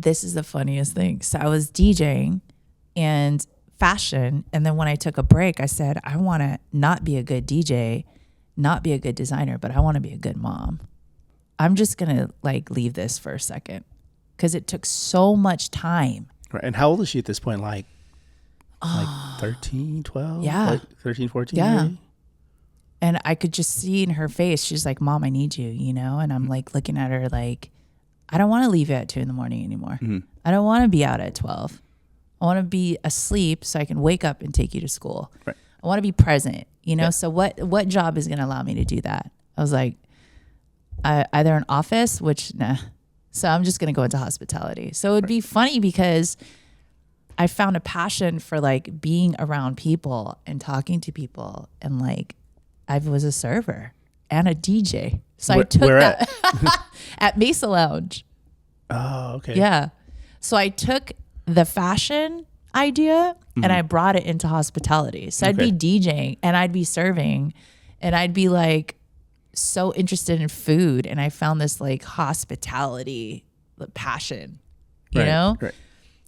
this is the funniest thing. So I was DJing and fashion. And then when I took a break, I said, I want to not be a good DJ, not be a good designer, but I want to be a good mom. I'm just going to like leave this for a second because it took so much time. Right. And how old is she at this point? Like 13, 12? Yeah. Like 13, 14? Yeah. Maybe? And I could just see in her face, she's like, Mom, I need you, you know? And I'm like looking at her like, I don't want to leave you at 2 a.m. anymore. Mm-hmm. I don't want to be out at 12. I want to be asleep so I can wake up and take you to school. Right. I want to be present, you know? Yeah. So what job is going to allow me to do that? I was like, either an office, which, nah. So I'm just going to go into hospitality. So it'd be funny because I found a passion for like being around people and talking to people. And like, I was a server and a DJ. So I took that at Mesa Lounge. Oh, okay. Yeah. So I took the fashion idea and I brought it into hospitality. So I'd be DJing and I'd be serving and I'd be like so interested in food. And I found this like hospitality passion, you know? Right.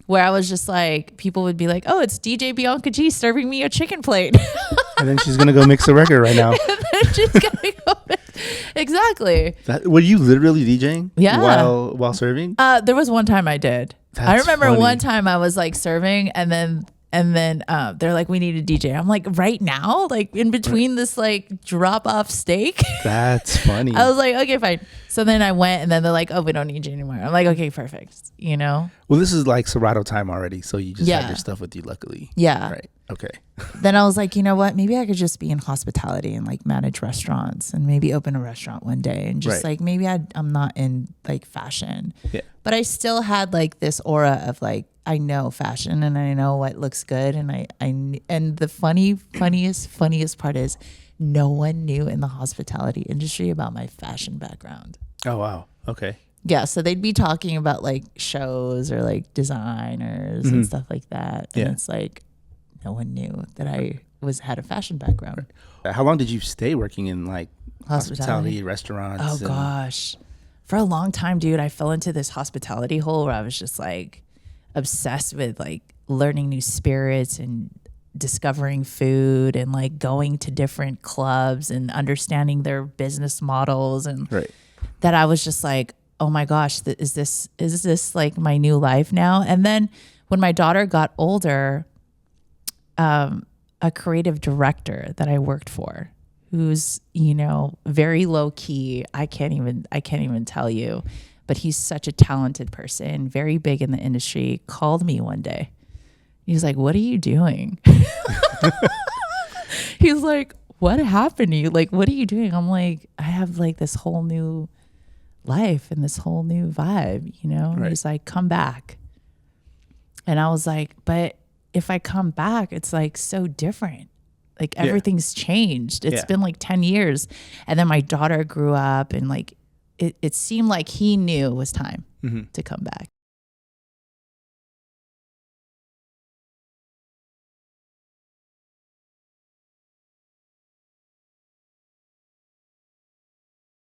Where I was just like, people would be like, oh, it's DJ BIANCA G serving me a chicken plate. And then she's going to go mix a record right now. She's gonna go exactly. Were you literally DJing? Yeah. While serving? There was one time I did. I remember funny. One time I was like serving and then they're like, we need a DJ. I'm like, right now? Like in between this like drop off steak? That's funny. I was like, okay, fine. So then I went and then they're like, oh, we don't need you anymore. I'm like, okay, perfect. You know? Well, this is like Serato time already. So you just have your stuff with you, luckily. Yeah. Right. Okay. Then I was like, you know what? Maybe I could just be in hospitality and like manage restaurants and maybe open a restaurant one day and just like maybe I'm not in like fashion. Yeah. But I still had like this aura of like I know fashion and I know what looks good and I and the funniest part is no one knew in the hospitality industry about my fashion background. Oh wow. Okay. Yeah, so they'd be talking about like shows or like designers and stuff like that. And it's like no one knew that I had a fashion background. How long did you stay working in like hospitality restaurants? Oh gosh. For a long time, dude, I fell into this hospitality hole where I was just like obsessed with like learning new spirits and discovering food and like going to different clubs and understanding their business models and that I was just like, oh my gosh, is this like my new life now? And then when my daughter got older, a creative director that I worked for, who's, you know, very low key. I can't even tell you, but he's such a talented person, very big in the industry, called me one day. He's like, what are you doing? He's like, what happened to you? Like, what are you doing? I'm like, I have like this whole new life and this whole new vibe, you know? And he's like, come back. And I was like, but if I come back, it's like so different. Like everything's changed. It's been like 10 years. And then my daughter grew up and like it seemed like he knew it was time to come back.